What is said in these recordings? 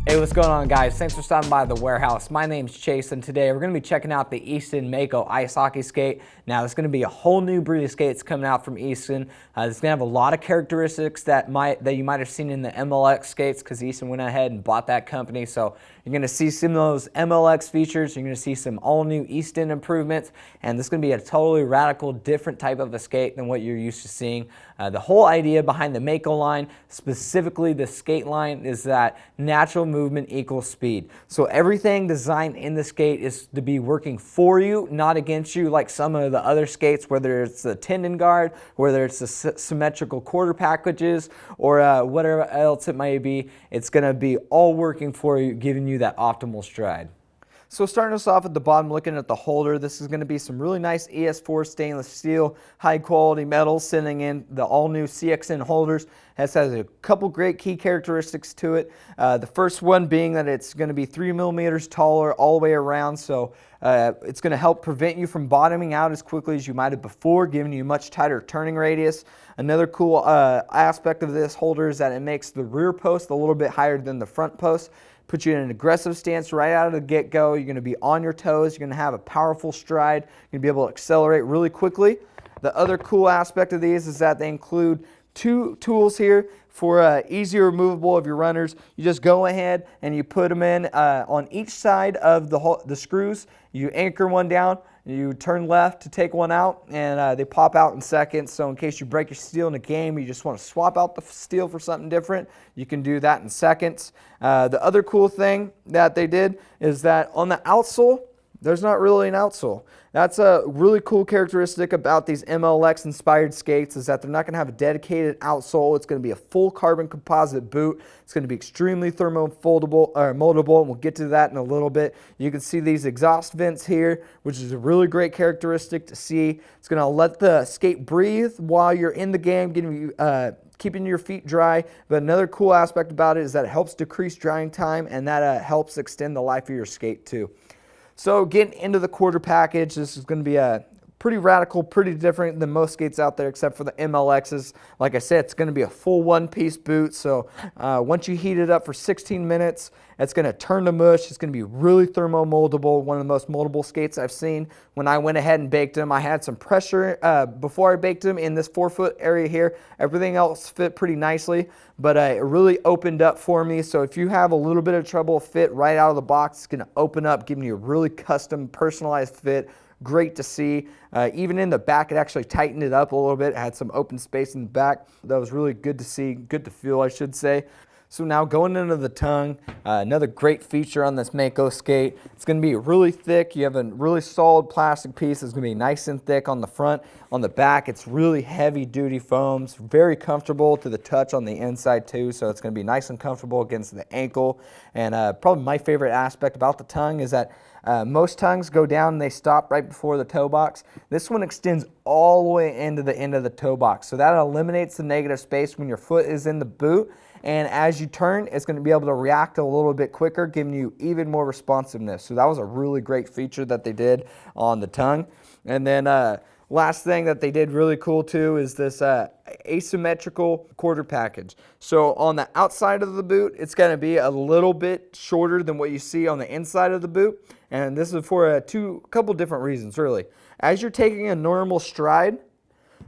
Hey, what's going on, guys? Thanks for stopping by the warehouse. My name's Chase, and today we're going to be checking out the Easton Mako ice hockey skate. Now, there's going to be a whole new breed of skates coming out from Easton. It's going to have a lot of characteristics that you might have seen in the MLX skates, because Easton went ahead and bought that company. So you're going to see some of those MLX features. You're going to see some all-new Easton improvements, and this is going to be a totally radical, different type of a skate than what you're used to seeing. The whole idea behind the Mako line, specifically the skate line, is that natural movement equals speed. So everything designed in the skate is to be working for you, not against you, like some of the other skates, whether it's the tendon guard, whether it's the symmetrical quarter packages, or whatever else it may be. It's going to be all working for you, giving you that optimal stride. So starting us off at the bottom, looking at the holder, this is going to be some really nice ES4 stainless steel, high quality metal, sitting in the all new CXN holders. This has a couple great key characteristics to it. The first one being that it's going to be 3 millimeters taller all the way around, so it's going to help prevent you from bottoming out as quickly as you might have before, giving you a much tighter turning radius. Another cool aspect of this holder is that it makes the rear post a little bit higher than the front post. Put you in an aggressive stance right out of the get-go. You're going to be on your toes. You're going to have a powerful stride. You're going to be able to accelerate really quickly. The other cool aspect of these is that they include two tools here for easier removable of your runners. You just go ahead and you put them in on each side of the screws. You anchor one down, you turn left to take one out, and they pop out in seconds. So in case you break your steel in a game, you just want to swap out the steel for something different, you can do that in seconds. The other cool thing that they did is that on the outsole, there's not really an outsole. That's a really cool characteristic about these MLX inspired skates, is that they're not going to have a dedicated outsole. It's going to be a full carbon composite boot. It's going to be extremely thermofoldable or moldable, and we'll get to that in a little bit. You can see these exhaust vents here, which is a really great characteristic to see. It's going to let the skate breathe while you're in the game, getting you keeping your feet dry. But another cool aspect about it is that it helps decrease drying time, and that helps extend the life of your skate too. So getting into the quarter package, this is going to be a pretty radical, pretty different than most skates out there except for the MLXs. Like I said, it's going to be a full one-piece boot. So once you heat it up for 16 minutes, it's going to turn to mush. It's going to be really thermo-moldable, one of the most moldable skates I've seen. When I went ahead and baked them, I had some pressure before I baked them in this 4-foot area here. Everything else fit pretty nicely, but it really opened up for me. So if you have a little bit of trouble fit right out of the box, it's going to open up, giving you a really custom, personalized fit. Great to see. Even in the back, it actually tightened it up a little bit. It had some open space in the back. That was really good to see, good to feel, I should say. So now going into the tongue, another great feature on this Mako skate. It's going to be really thick. You have a really solid plastic piece. It's going to be nice and thick on the front. On the back, it's really heavy-duty foams, very comfortable to the touch on the inside too. So it's going to be nice and comfortable against the ankle. And probably my favorite aspect about the tongue is that most tongues go down and they stop right before the toe box. This one extends all the way into the end of the toe box. So that eliminates the negative space when your foot is in the boot. And as you turn, it's going to be able to react a little bit quicker, giving you even more responsiveness. So that was a really great feature that they did on the tongue. And then last thing that they did really cool too is this asymmetrical quarter package. So on the outside of the boot, it's going to be a little bit shorter than what you see on the inside of the boot. And this is for a couple different reasons, really. As you're taking a normal stride,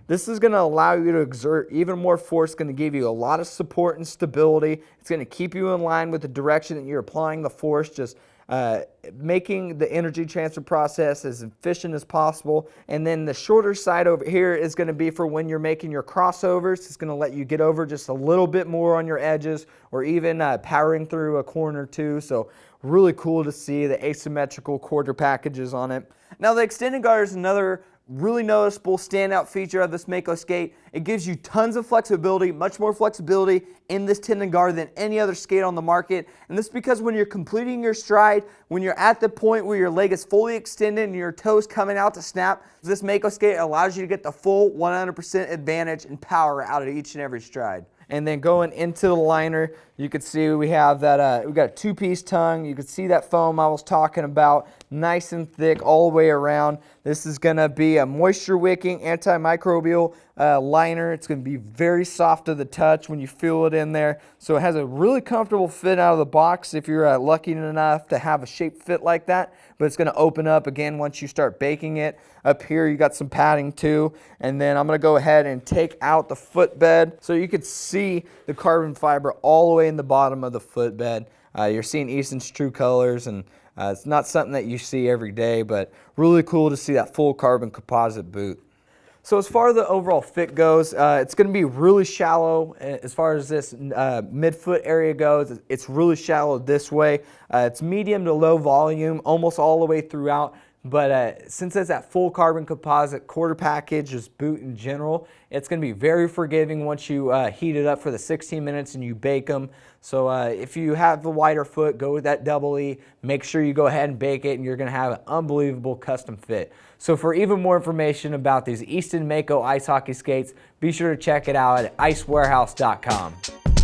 this is going to allow you to exert even more force. It's going to give you a lot of support and stability. It's going to keep you in line with the direction that you're applying the force, just making the energy transfer process as efficient as possible. And then the shorter side over here is going to be for when you're making your crossovers. It's going to let you get over just a little bit more on your edges, or even powering through a corner too. So really cool to see the asymmetrical quarter packages on it. Now the extended guard is another really noticeable standout feature of this Mako skate. It gives you tons of flexibility, much more flexibility in this tendon guard than any other skate on the market. And this is because when you're completing your stride, when you're at the point where your leg is fully extended and your toes coming out to snap, this Mako skate allows you to get the full 100% advantage and power out of each and every stride. And then going into the liner, you can see we have that, we got a two-piece tongue. You can see that foam I was talking about, nice and thick all the way around. This is going to be a moisture-wicking, antimicrobial liner. It's going to be very soft to the touch when you feel it in there. So it has a really comfortable fit out of the box if you're lucky enough to have a shape fit like that. But it's going to open up again once you start baking it. Up here you got some padding too. And then I'm going to go ahead and take out the footbed so you could see the carbon fiber all the way in the bottom of the footbed. You're seeing Easton's true colors, and it's not something that you see every day, but really cool to see that full carbon composite boot. So as far as the overall fit goes, it's going to be really shallow as far as this midfoot area goes. It's really shallow this way. It's medium to low volume almost all the way throughout. But since it's that full carbon composite quarter package, just boot in general, it's going to be very forgiving once you heat it up for the 16 minutes and you bake them. So if you have a wider foot, go with that double E. Make sure you go ahead and bake it, and you're going to have an unbelievable custom fit. So for even more information about these Easton Mako ice hockey skates, be sure to check it out at icewarehouse.com.